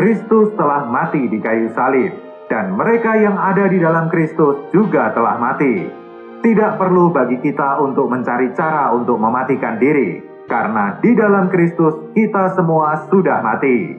Kristus telah mati di kayu salib, dan mereka yang ada di dalam Kristus juga telah mati. Tidak perlu bagi kita untuk mencari cara untuk mematikan diri, karena di dalam Kristus kita semua sudah mati.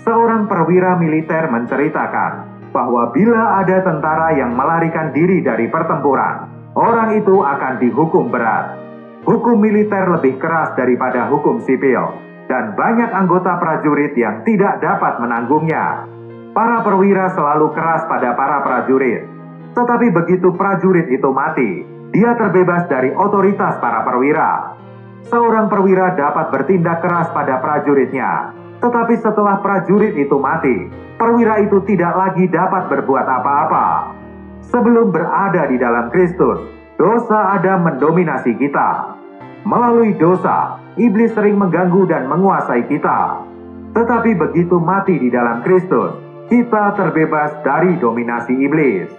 Seorang perwira militer menceritakan bahwa bila ada tentara yang melarikan diri dari pertempuran, orang itu akan dihukum berat. Hukum militer lebih keras daripada hukum sipil, dan banyak anggota prajurit yang tidak dapat menanggungnya. Para perwira selalu keras pada para prajurit. Tetapi begitu prajurit itu mati, dia terbebas dari otoritas para perwira. Seorang perwira dapat bertindak keras pada prajuritnya, tetapi setelah prajurit itu mati, perwira itu tidak lagi dapat berbuat apa-apa. Sebelum berada di dalam Kristus, dosa ada mendominasi kita. Melalui dosa, iblis sering mengganggu dan menguasai kita. Tetapi begitu mati di dalam Kristus, kita terbebas dari dominasi iblis.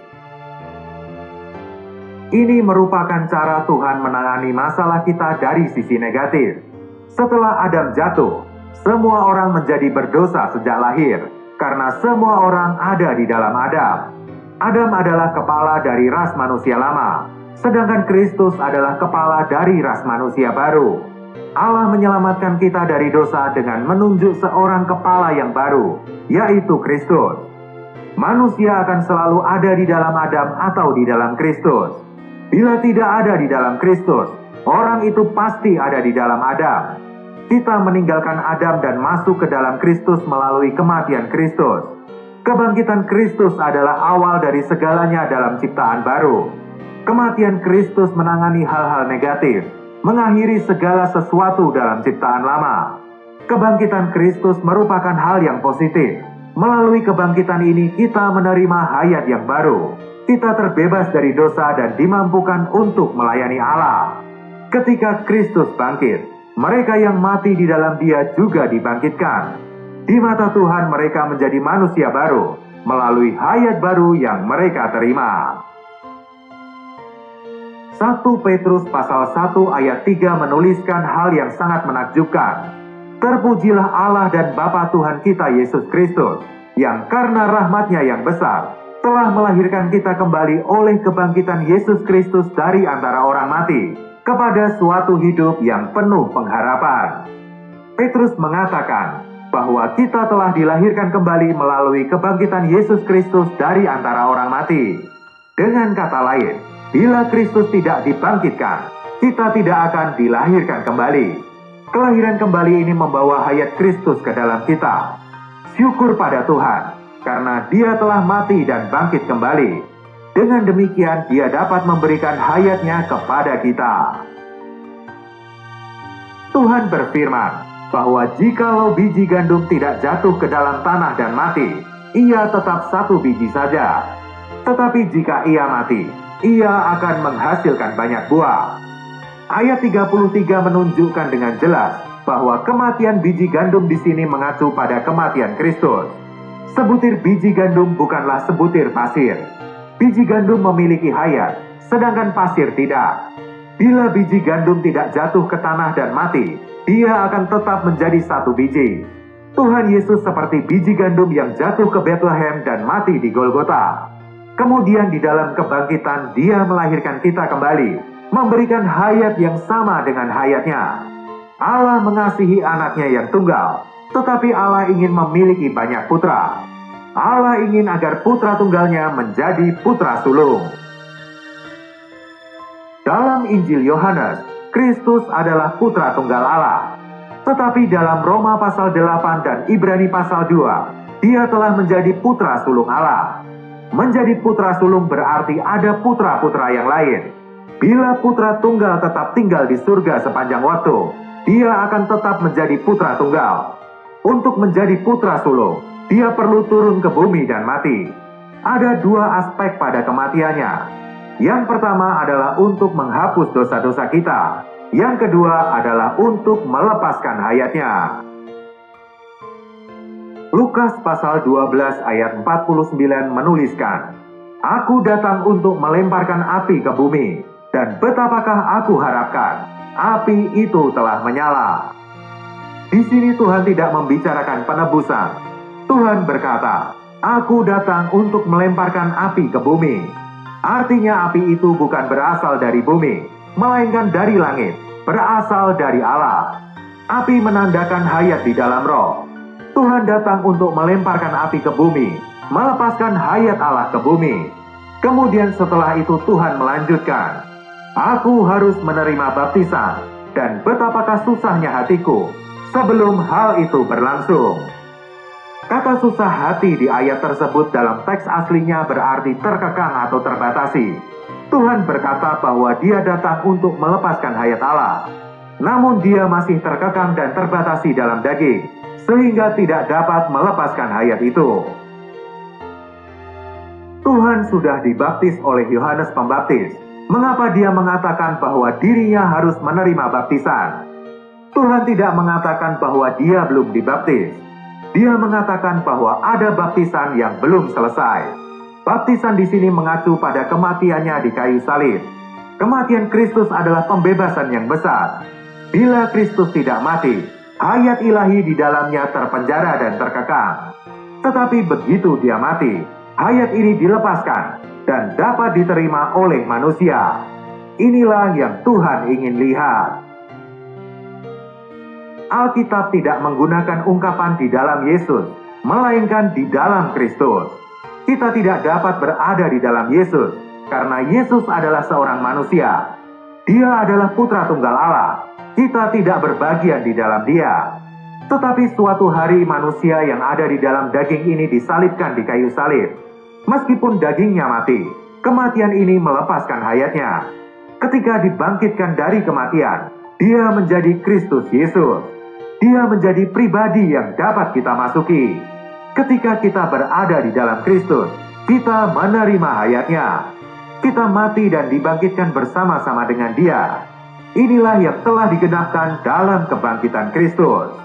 Ini merupakan cara Tuhan menangani masalah kita dari sisi negatif. Setelah Adam jatuh, semua orang menjadi berdosa sejak lahir, karena semua orang ada di dalam Adam. Adam adalah kepala dari ras manusia lama, sedangkan Kristus adalah kepala dari ras manusia baru. Allah menyelamatkan kita dari dosa dengan menunjuk seorang kepala yang baru, yaitu Kristus. Manusia akan selalu ada di dalam Adam atau di dalam Kristus. Bila tidak ada di dalam Kristus, orang itu pasti ada di dalam Adam. Kita meninggalkan Adam dan masuk ke dalam Kristus melalui kematian Kristus. Kebangkitan Kristus adalah awal dari segalanya dalam ciptaan baru. Kematian Kristus menangani hal-hal negatif, mengakhiri segala sesuatu dalam ciptaan lama. Kebangkitan Kristus merupakan hal yang positif. Melalui kebangkitan ini kita menerima hayat yang baru. Kita terbebas dari dosa dan dimampukan untuk melayani Allah. Ketika Kristus bangkit, mereka yang mati di dalam Dia juga dibangkitkan. Di mata Tuhan mereka menjadi manusia baru melalui hayat baru yang mereka terima. 1 Petrus pasal 1 ayat 3 menuliskan hal yang sangat menakjubkan. Terpujilah Allah dan Bapa Tuhan kita Yesus Kristus, yang karena rahmat-Nya yang besar, telah melahirkan kita kembali oleh kebangkitan Yesus Kristus dari antara orang mati, kepada suatu hidup yang penuh pengharapan. Petrus mengatakan bahwa kita telah dilahirkan kembali melalui kebangkitan Yesus Kristus dari antara orang mati. Dengan kata lain, bila Kristus tidak dibangkitkan, kita tidak akan dilahirkan kembali. Kelahiran kembali ini membawa hayat Kristus ke dalam kita. Syukur pada Tuhan, karena Dia telah mati dan bangkit kembali. Dengan demikian, Dia dapat memberikan hayat-Nya kepada kita. Tuhan berfirman bahwa jikalau biji gandum tidak jatuh ke dalam tanah dan mati, ia tetap satu biji saja. Tetapi jika ia mati, ia akan menghasilkan banyak buah. Ayat 33 menunjukkan dengan jelas bahwa kematian biji gandum di sini mengacu pada kematian Kristus. Sebutir biji gandum bukanlah sebutir pasir. Biji gandum memiliki hayat, sedangkan pasir tidak. Bila biji gandum tidak jatuh ke tanah dan mati, dia akan tetap menjadi satu biji. Tuhan Yesus seperti biji gandum yang jatuh ke Bethlehem dan mati di Golgota. Kemudian di dalam kebangkitan Dia melahirkan kita kembali, memberikan hayat yang sama dengan hayat-Nya. Allah mengasihi anaknya yang tunggal, tetapi Allah ingin memiliki banyak putra. Allah ingin agar putra tunggalnya menjadi putra sulung. Dalam Injil Yohanes, Kristus adalah putra tunggal Allah. Tetapi dalam Roma pasal 8 dan Ibrani pasal 2, Dia telah menjadi putra sulung Allah. Menjadi putra sulung berarti ada putra-putra yang lain. Bila putra tunggal tetap tinggal di surga sepanjang waktu, dia akan tetap menjadi putra tunggal. Untuk menjadi putra sulung, dia perlu turun ke bumi dan mati. Ada dua aspek pada kematiannya. Yang pertama adalah untuk menghapus dosa-dosa kita. Yang kedua adalah untuk melepaskan hayatnya. Lukas pasal 12 ayat 49 menuliskan, "Aku datang untuk melemparkan api ke bumi, dan betapakah aku harapkan, api itu telah menyala." Di sini Tuhan tidak membicarakan penebusan. Tuhan berkata, "Aku datang untuk melemparkan api ke bumi." Artinya api itu bukan berasal dari bumi, melainkan dari langit, berasal dari Allah. Api menandakan hayat di dalam roh. Tuhan datang untuk melemparkan api ke bumi, melepaskan hayat Allah ke bumi. Kemudian setelah itu Tuhan melanjutkan, "Aku harus menerima baptisan, dan betapakah susahnya hatiku sebelum hal itu berlangsung." Kata susah hati di ayat tersebut dalam teks aslinya berarti terkekang atau terbatasi. Tuhan berkata bahwa Dia datang untuk melepaskan hayat Allah. Namun Dia masih terkekang dan terbatasi dalam daging, sehingga tidak dapat melepaskan hayat itu. Tuhan sudah dibaptis oleh Yohanes Pembaptis. Mengapa Dia mengatakan bahwa dirinya harus menerima baptisan? Tuhan tidak mengatakan bahwa Dia belum dibaptis. Dia mengatakan bahwa ada baptisan yang belum selesai. Baptisan di sini mengacu pada kematiannya di kayu salib. Kematian Kristus adalah pembebasan yang besar. Bila Kristus tidak mati, hayat ilahi di dalamnya terpenjara dan terkekang. Tetapi begitu Dia mati, hayat ini dilepaskan dan dapat diterima oleh manusia. Inilah yang Tuhan ingin lihat. Alkitab tidak menggunakan ungkapan di dalam Yesus, melainkan di dalam Kristus. Kita tidak dapat berada di dalam Yesus, karena Yesus adalah seorang manusia. Dia adalah putra tunggal Allah. Kita tidak berbagian di dalam Dia. Tetapi suatu hari manusia yang ada di dalam daging ini disalibkan di kayu salib. Meskipun dagingnya mati, kematian ini melepaskan hayatnya. Ketika dibangkitkan dari kematian, Dia menjadi Kristus Yesus. Dia menjadi pribadi yang dapat kita masuki. Ketika kita berada di dalam Kristus, kita menerima hayatnya. Kita mati dan dibangkitkan bersama-sama dengan Dia. Inilah yang telah digenapkan dalam kebangkitan Kristus.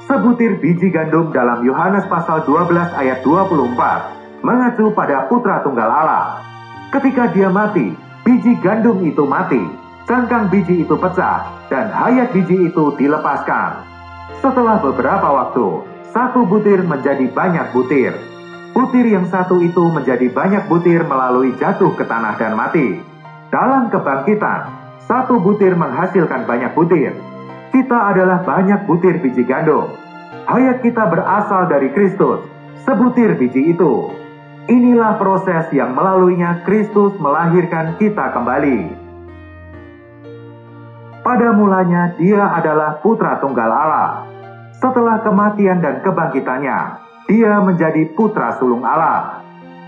Sebutir biji gandum dalam Yohanes pasal 12 ayat 24 mengacu pada putra tunggal Allah. Ketika Dia mati, biji gandum itu mati. Cangkang biji itu pecah, dan hayat biji itu dilepaskan. Setelah beberapa waktu, satu butir menjadi banyak butir. Butir yang satu itu menjadi banyak butir melalui jatuh ke tanah dan mati. Dalam kebangkitan, satu butir menghasilkan banyak butir. Kita adalah banyak butir biji gandum. Hayat kita berasal dari Kristus, sebutir biji itu. Inilah proses yang melaluinya Kristus melahirkan kita kembali. Pada mulanya Dia adalah putra tunggal Allah. Setelah kematian dan kebangkitannya, Dia menjadi putra sulung Allah.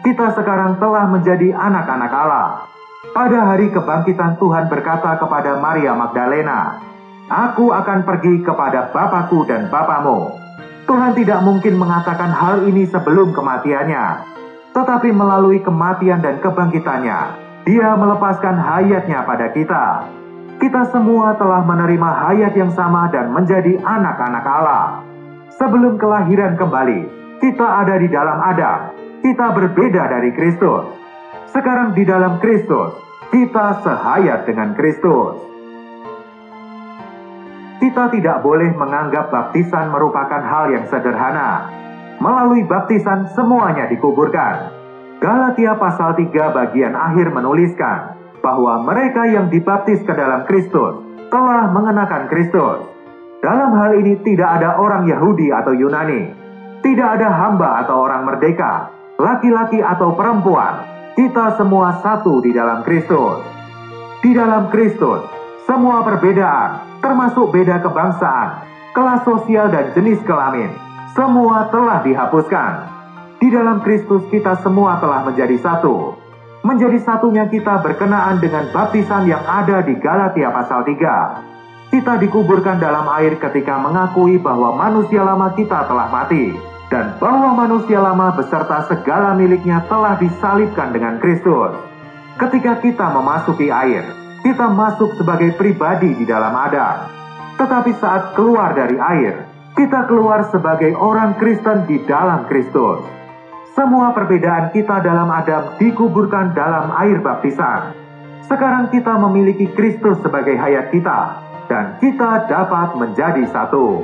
Kita sekarang telah menjadi anak-anak Allah. Pada hari kebangkitan Tuhan berkata kepada Maria Magdalena, "Aku akan pergi kepada Bapakku dan Bapamu." Tuhan tidak mungkin mengatakan hal ini sebelum kematiannya. Tetapi melalui kematian dan kebangkitannya, Dia melepaskan hayatnya pada kita. Kita semua telah menerima hayat yang sama dan menjadi anak-anak Allah. Sebelum kelahiran kembali, kita ada di dalam Adam. Kita berbeda dari Kristus. Sekarang di dalam Kristus, kita sehayat dengan Kristus. Kita tidak boleh menganggap baptisan merupakan hal yang sederhana. Melalui baptisan semuanya dikuburkan. Galatia pasal 3 bagian akhir menuliskan bahwa mereka yang dibaptis ke dalam Kristus telah mengenakan Kristus. Dalam hal ini tidak ada orang Yahudi atau Yunani, tidak ada hamba atau orang merdeka, laki-laki atau perempuan. Kita semua satu di dalam Kristus. Di dalam Kristus, semua perbedaan, termasuk beda kebangsaan, kelas sosial dan jenis kelamin, semua telah dihapuskan. Di dalam Kristus kita semua telah menjadi satu. Menjadi satunya kita berkenaan dengan baptisan yang ada di Galatia pasal 3. Kita dikuburkan dalam air ketika mengakui bahwa manusia lama kita telah mati, dan bahwa manusia lama beserta segala miliknya telah disalibkan dengan Kristus. Ketika kita memasuki air, kita masuk sebagai pribadi di dalam Adam. Tetapi saat keluar dari air, kita keluar sebagai orang Kristen di dalam Kristus. Semua perbedaan kita dalam Adam dikuburkan dalam air baptisan. Sekarang kita memiliki Kristus sebagai hayat kita, dan kita dapat menjadi satu.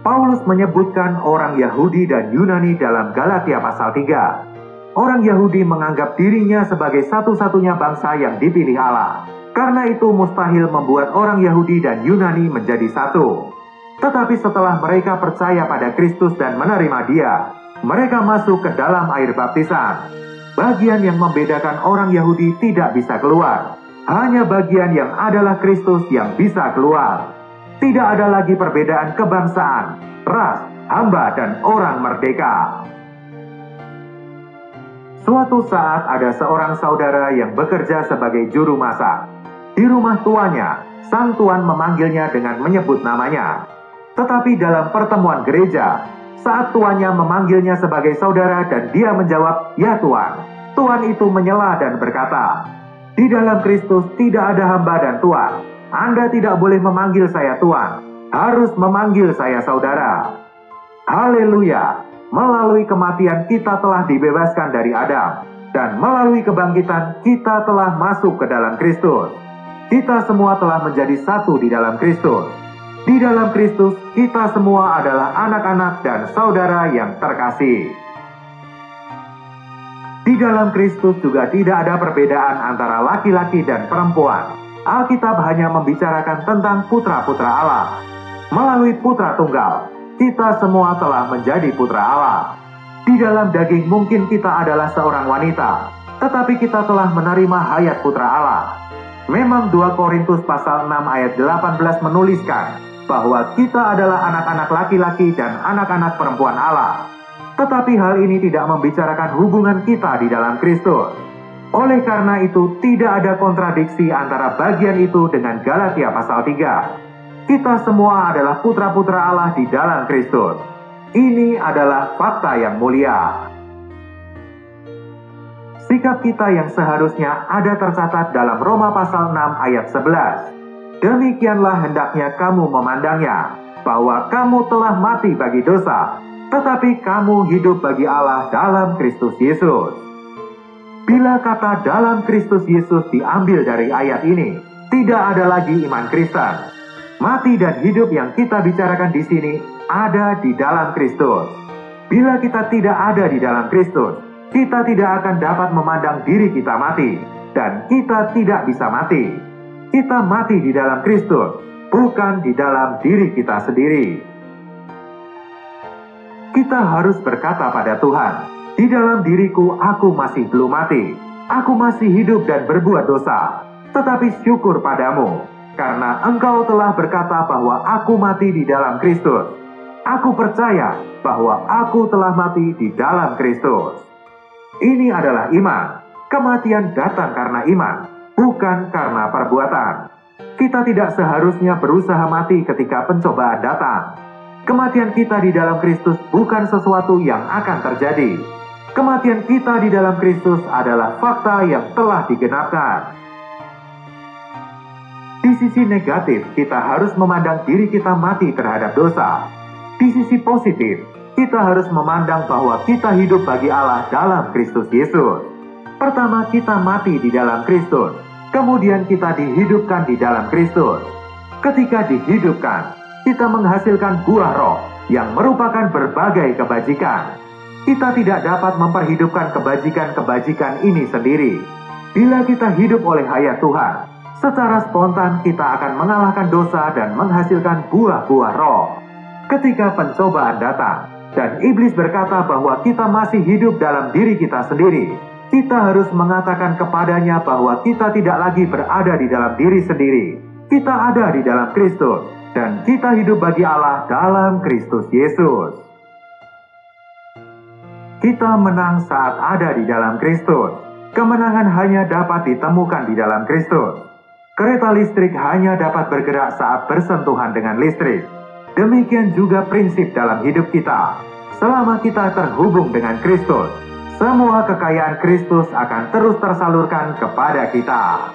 Paulus menyebutkan orang Yahudi dan Yunani dalam Galatia pasal 3. Orang Yahudi menganggap dirinya sebagai satu-satunya bangsa yang dipilih Allah. Karena itu mustahil membuat orang Yahudi dan Yunani menjadi satu. Tetapi setelah mereka percaya pada Kristus dan menerima Dia, mereka masuk ke dalam air baptisan. Bagian yang membedakan orang Yahudi tidak bisa keluar. Hanya bagian yang adalah Kristus yang bisa keluar. Tidak ada lagi perbedaan kebangsaan, ras, hamba, dan orang merdeka. Suatu saat ada seorang saudara yang bekerja sebagai juru masak. Di rumah tuannya, sang tuan memanggilnya dengan menyebut namanya. Tetapi dalam pertemuan gereja, saat tuannya memanggilnya sebagai saudara dan dia menjawab, "Ya Tuan," tuan itu menyela dan berkata, "Di dalam Kristus tidak ada hamba dan tuan. Anda tidak boleh memanggil saya Tuan, harus memanggil saya saudara." Haleluya! Melalui kematian kita telah dibebaskan dari Adam, dan melalui kebangkitan kita telah masuk ke dalam Kristus. Kita semua telah menjadi satu di dalam Kristus. Di dalam Kristus kita semua adalah anak-anak dan saudara yang terkasih. Di dalam Kristus juga tidak ada perbedaan antara laki-laki dan perempuan. Alkitab hanya membicarakan tentang putra-putra Allah. Melalui putra tunggal, kita semua telah menjadi putra Allah. Di dalam daging mungkin kita adalah seorang wanita, tetapi kita telah menerima hayat putra Allah. Memang 2 Korintus pasal 6 ayat 18 menuliskan bahwa kita adalah anak-anak laki-laki dan anak-anak perempuan Allah. Tetapi hal ini tidak membicarakan hubungan kita di dalam Kristus. Oleh karena itu, tidak ada kontradiksi antara bagian itu dengan Galatia pasal 3. Kita semua adalah putra-putra Allah di dalam Kristus. Ini adalah fakta yang mulia. Sikap kita yang seharusnya ada tercatat dalam Roma pasal 6 ayat 11. Demikianlah hendaknya kamu memandangnya, bahwa kamu telah mati bagi dosa, tetapi kamu hidup bagi Allah dalam Kristus Yesus. Bila kata dalam Kristus Yesus diambil dari ayat ini, tidak ada lagi iman Kristen. Mati dan hidup yang kita bicarakan di sini ada di dalam Kristus. Bila kita tidak ada di dalam Kristus, kita tidak akan dapat memandang diri kita mati, dan kita tidak bisa mati. Kita mati di dalam Kristus, bukan di dalam diri kita sendiri. Kita harus berkata pada Tuhan, "Di dalam diriku aku masih belum mati. Aku masih hidup dan berbuat dosa. Tetapi syukur padamu, karena Engkau telah berkata bahwa aku mati di dalam Kristus. Aku percaya bahwa aku telah mati di dalam Kristus." Ini adalah iman. Kematian datang karena iman, bukan karena perbuatan. Kita tidak seharusnya berusaha mati ketika pencobaan datang. Kematian kita di dalam Kristus bukan sesuatu yang akan terjadi. Kematian kita di dalam Kristus adalah fakta yang telah digenapkan. Di sisi negatif, kita harus memandang diri kita mati terhadap dosa. Di sisi positif, kita harus memandang bahwa kita hidup bagi Allah dalam Kristus Yesus. Pertama, kita mati di dalam Kristus. Kemudian kita dihidupkan di dalam Kristus. Ketika dihidupkan, kita menghasilkan buah roh yang merupakan berbagai kebajikan. Kita tidak dapat memperhidupkan kebajikan-kebajikan ini sendiri. Bila kita hidup oleh hayat Tuhan, secara spontan kita akan mengalahkan dosa dan menghasilkan buah-buah roh. Ketika pencobaan datang, dan iblis berkata bahwa kita masih hidup dalam diri kita sendiri, kita harus mengatakan kepadanya bahwa kita tidak lagi berada di dalam diri sendiri. Kita ada di dalam Kristus, dan kita hidup bagi Allah dalam Kristus Yesus. Kita menang saat ada di dalam Kristus. Kemenangan hanya dapat ditemukan di dalam Kristus. Kereta listrik hanya dapat bergerak saat bersentuhan dengan listrik. Demikian juga prinsip dalam hidup kita. Selama kita terhubung dengan Kristus, semua kekayaan Kristus akan terus tersalurkan kepada kita.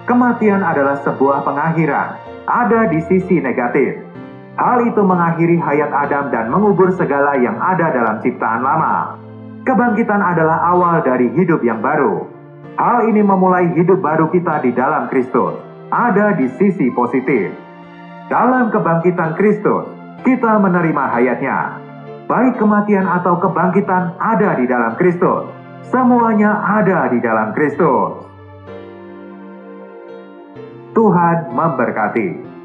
Kematian adalah sebuah pengakhiran. Ada di sisi negatif. Hal itu mengakhiri hayat Adam dan mengubur segala yang ada dalam ciptaan lama. Kebangkitan adalah awal dari hidup yang baru. Hal ini memulai hidup baru kita di dalam Kristus. Ada di sisi positif. Dalam kebangkitan Kristus, kita menerima hayatnya. Baik kematian atau kebangkitan ada di dalam Kristus. Semuanya ada di dalam Kristus. Tuhan memberkati.